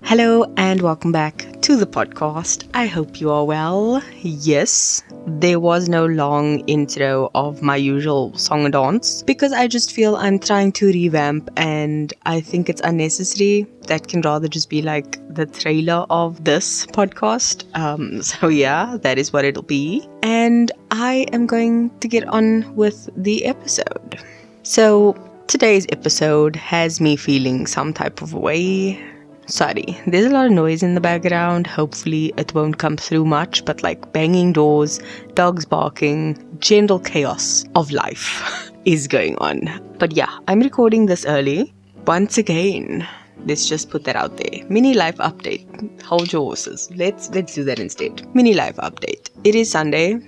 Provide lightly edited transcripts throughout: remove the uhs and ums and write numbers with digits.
Hello and welcome back to the podcast. I hope you are well. Yes, there was no long intro of my usual song and dance because I just feel I'm trying to revamp and I think it's unnecessary. That can rather just be like the trailer of this podcast. So yeah, that is what it'll be. And I am going to get on with the episode. So today's episode has me feeling some type of way. Sorry, there's a lot of noise in the background. Hopefully it won't come through much, but like banging doors, dogs barking, general chaos of life is going on. But yeah, I'm recording this early. Once again, let's just put that out there. Mini life update. Hold your horses. Let's do that instead. Mini life update. It is Sunday.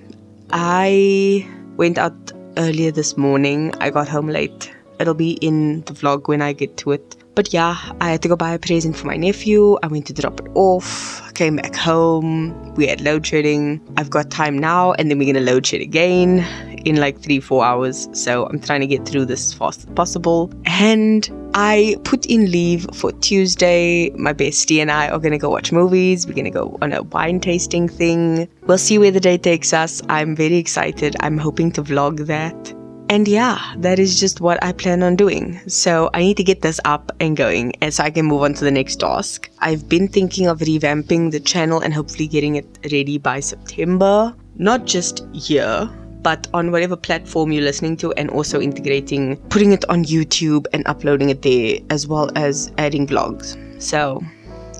I went out earlier this morning. I got home late. It'll be in the vlog when I get to it. But yeah, I had to go buy a present for my nephew. I went to drop it off. I came back home. We had load shedding. I've got time now and then we're going to load shed again in like 3-4 hours. So I'm trying to get through this as fast as possible. And I put in leave for Tuesday. My bestie and I are going to go watch movies. We're going to go on a wine tasting thing. We'll see where the day takes us. I'm very excited. I'm hoping to vlog that. And yeah, that is just what I plan on doing. So I need to get this up and going and so I can move on to the next task. I've been thinking of revamping the channel and hopefully getting it ready by September. Not just here, but on whatever platform you're listening to, and also integrating, putting it on YouTube and uploading it there, as well as adding vlogs. So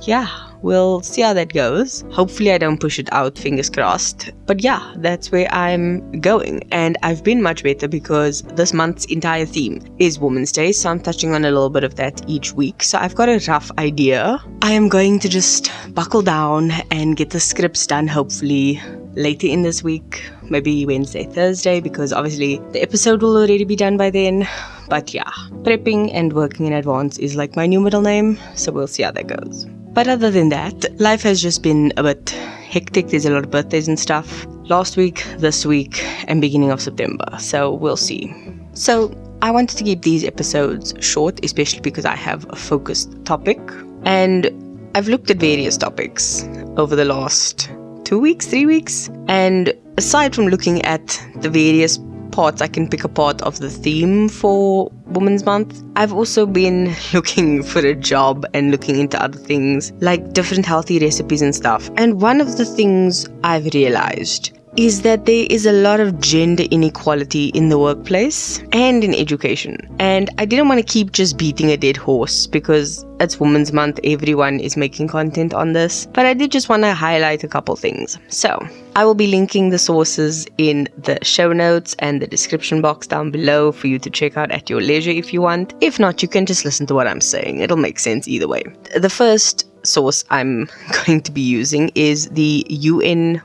yeah, we'll see how that goes. Hopefully I don't push it out, fingers crossed. But yeah, that's where I'm going. And I've been much better because this month's entire theme is Women's Day. So I'm touching on a little bit of that each week. So I've got a rough idea. I am going to just buckle down and get the scripts done hopefully later in this week. Maybe Wednesday, Thursday, because obviously the episode will already be done by then. But yeah, prepping and working in advance is like my new middle name. So we'll see how that goes. But other than that, life has just been a bit hectic. There's a lot of birthdays and stuff. Last week, this week, and beginning of September. So we'll see. So I wanted to keep these episodes short, especially because I have a focused topic. And I've looked at various topics over the last 2 weeks, 3 weeks. And aside from looking at the various parts I can pick apart of the theme for Women's Month, I've also been looking for a job and looking into other things like different healthy recipes and stuff. And one of the things I've realized is that there is a lot of gender inequality in the workplace and in education. And I didn't want to keep just beating a dead horse because it's Women's Month, everyone is making content on this. But I did just want to highlight a couple things. So I will be linking the sources in the show notes and the description box down below for you to check out at your leisure if you want. If not, you can just listen to what I'm saying. It'll make sense either way. The first source I'm going to be using is the unwoman.org.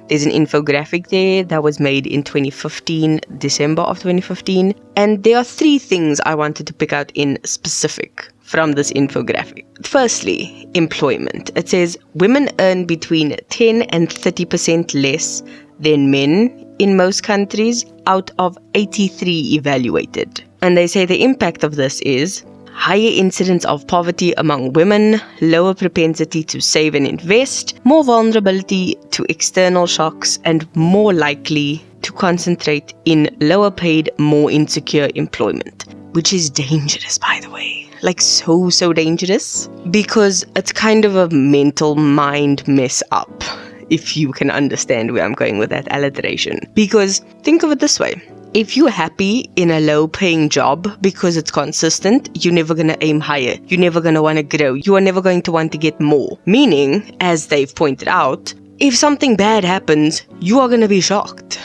There's an infographic there that was made in 2015, December of 2015. And there are 3 things I wanted to pick out in specific from this infographic. Firstly, employment. It says women earn between 10 and 30% less than men in most countries out of 83 evaluated. And they say the impact of this is higher incidence of poverty among women, lower propensity to save and invest, more vulnerability to external shocks, and more likely to concentrate in lower paid, more insecure employment. Which is dangerous, by the way. Like so dangerous. Because it's kind of a mental mind mess up, if you can understand where I'm going with that alliteration. Because think of it this way. If you're happy in a low-paying job because it's consistent, you're never going to aim higher. You're never going to want to grow. You are never going to want to get more. Meaning, as they've pointed out, if something bad happens, you are going to be shocked.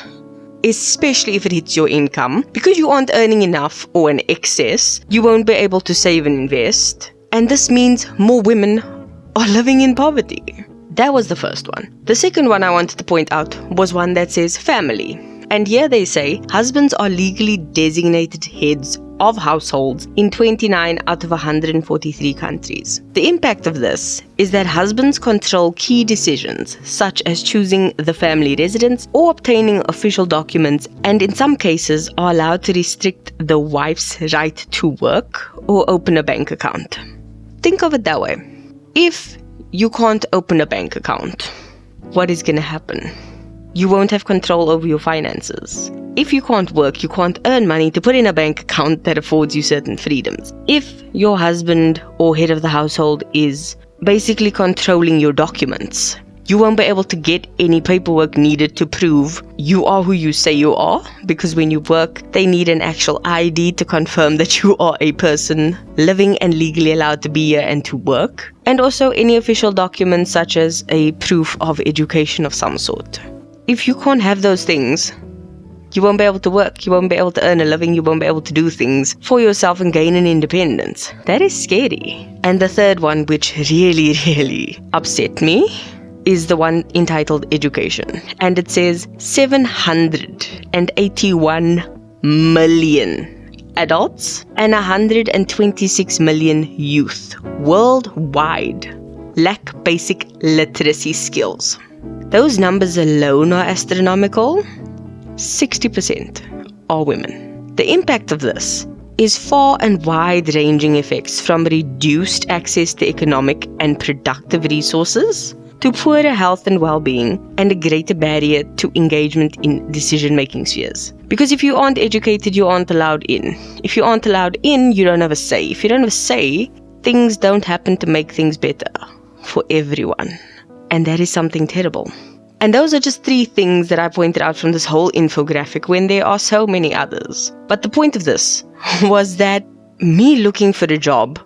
Especially if it hits your income. Because you aren't earning enough or an excess, you won't be able to save and invest. And this means more women are living in poverty. That was the first one. The second one I wanted to point out was one that says family. And here they say husbands are legally designated heads of households in 29 out of 143 countries. The impact of this is that husbands control key decisions such as choosing the family residence or obtaining official documents, and in some cases are allowed to restrict the wife's right to work or open a bank account. think of it that way. If you can't open a bank account, what is going to happen? You won't have control over your finances. If you can't work, you can't earn money to put in a bank account that affords you certain freedoms. If your husband or head of the household is basically controlling your documents, you won't be able to get any paperwork needed to prove you are who you say you are, because when you work, they need an actual ID to confirm that you are a person living and legally allowed to be here and to work. And also any official documents such as a proof of education of some sort. If you can't have those things, you won't be able to work, you won't be able to earn a living, you won't be able to do things for yourself and gain an independence. That is scary. And the third one, which really upset me, is the one entitled education. And it says 781 million adults and 126 million youth worldwide lack basic literacy skills. Those numbers alone are astronomical. 60% are women. The impact of this is far and wide-ranging effects, from reduced access to economic and productive resources to poorer health and well-being, and a greater barrier to engagement in decision-making spheres. Because if you aren't educated, you aren't allowed in. If you aren't allowed in, you don't have a say. If you don't have a say, things don't happen to make things better for everyone. And that is something terrible. And those are just 3 things that I pointed out from this whole infographic, when there are so many others. But the point of this was that me looking for a job,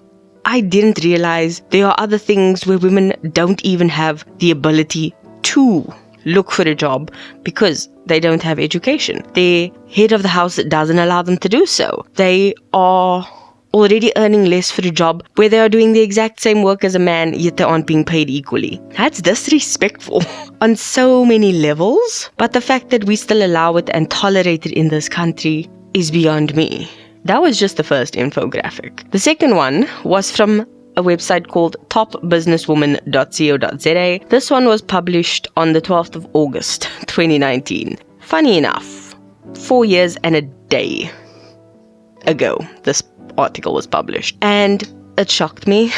I didn't realize there are other things where women don't even have the ability to look for a job because they don't have education. Their head of the house doesn't allow them to do so. They are already earning less for a job where they are doing the exact same work as a man, yet they aren't being paid equally. That's disrespectful on so many levels. But the fact that we still allow it and tolerate it in this country is beyond me. That was just the first infographic. The second one was from a website called topbusinesswoman.co.za. This one was published on the 12th of August, 2019. Funny enough, 4 years and a day ago, this article was published. And it shocked me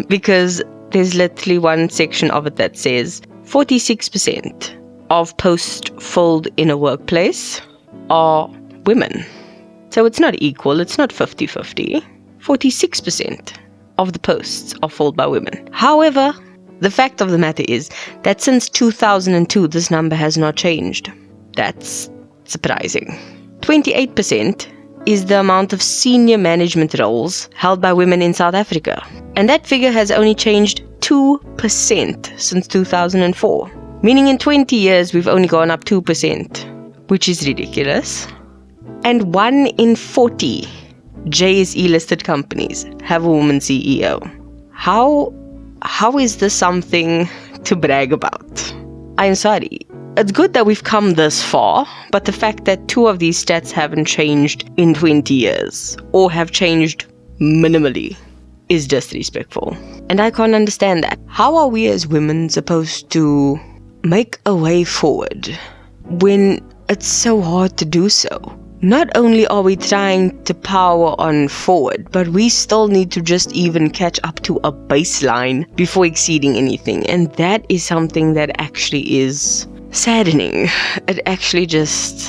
because there's literally one section of it that says 46% of posts filled in a workplace are women. So it's not equal, it's not 50-50. 46% of the posts are filled by women. However, the fact of the matter is that since 2002, this number has not changed. That's surprising. 28% is the amount of senior management roles held by women in South Africa. And that figure has only changed 2% since 2004. Meaning in 20 years, we've only gone up 2%, which is ridiculous. And 1 in 40 JSE listed companies have a woman CEO. How is this something to brag about? I'm sorry. It's good that we've come this far, but the fact that 2 of these stats haven't changed in 20 years, or have changed minimally, is disrespectful. And I can't understand that. How are we as women supposed to make a way forward when it's so hard to do so? Not only are we trying to power on forward, but we still need to just even catch up to a baseline before exceeding anything. And that is something that actually is saddening. It actually just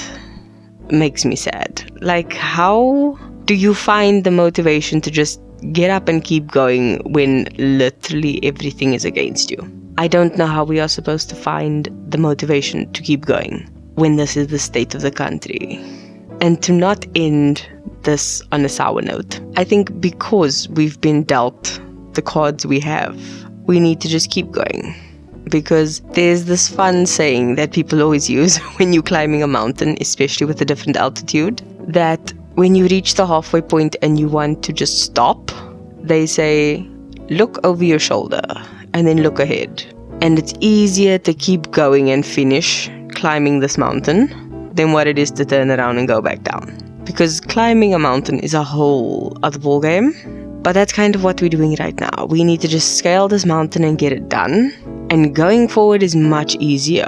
makes me sad. Like, how do you find the motivation to just get up and keep going when literally everything is against you? I don't know how we are supposed to find the motivation to keep going when this is the state of the country. And to not end this on a sour note, I think because we've been dealt the cards we have, we need to just keep going. Because there's this fun saying that people always use when you're climbing a mountain, especially with a different altitude, that when you reach the halfway point and you want to just stop, they say, look over your shoulder and then look ahead. And it's easier to keep going and finish climbing this mountain than what it is to turn around and go back down. Because climbing a mountain is a whole other ballgame. But that's kind of what we're doing right now. We need to just scale this mountain and get it done. And going forward is much easier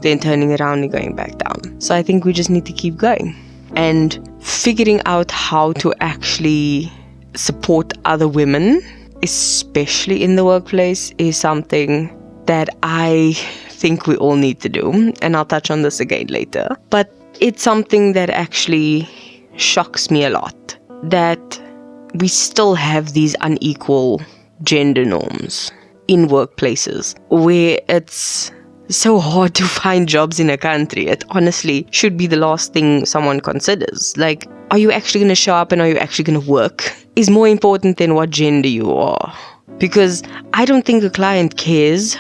than turning around and going back down. So I think we just need to keep going. And figuring out how to actually support other women especially in the workplace, is something that I think we all need to do. And I'll touch on this again later. But it's something that actually shocks me a lot, that we still have these unequal gender norms in workplaces where it's so hard to find jobs in a country. It honestly should be the last thing someone considers. Like, are you actually going to show up and are you actually going to work is more important than what gender you are. Because I don't think a client cares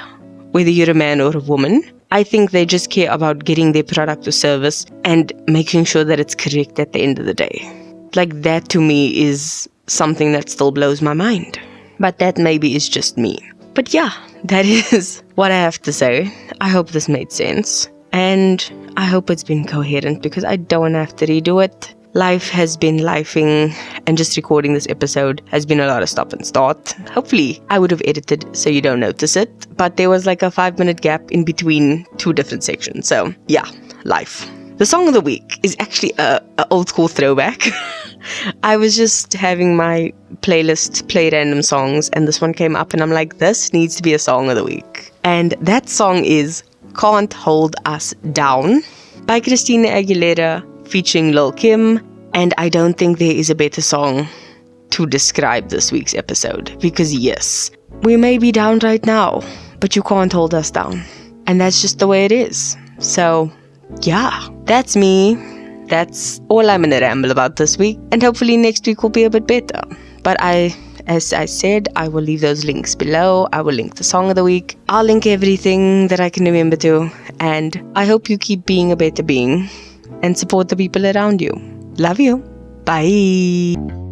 whether you're a man or a woman. I think they just care about getting their product or service and making sure that it's correct at the end of the day. Like, that to me is something that still blows my mind. But that maybe is just me. But yeah, that is what I have to say. I hope this made sense. And I hope it's been coherent because I don't have to redo it. Life has been lifing, and just recording this episode has been a lot of stop and start. Hopefully, I would have edited so you don't notice it. But there was like a 5-minute gap in between 2 different sections. So yeah, life. The song of the week is actually a old school throwback. I was just having my playlist play random songs and this one came up and I'm like, this needs to be a song of the week. And that song is Can't Hold Us Down by Christina Aguilera featuring Lil Kim. And I don't think there is a better song to describe this week's episode, because yes, we may be down right now, but you can't hold us down. And that's just the way it is. So yeah, that's me. That's all I'm gonna ramble about this week, and hopefully next week will be a bit better. But as I said, I will leave those links below. I will link the song of the week. I'll link everything that I can remember to, and I hope you keep being a better being and support the people around you. Love you. Bye.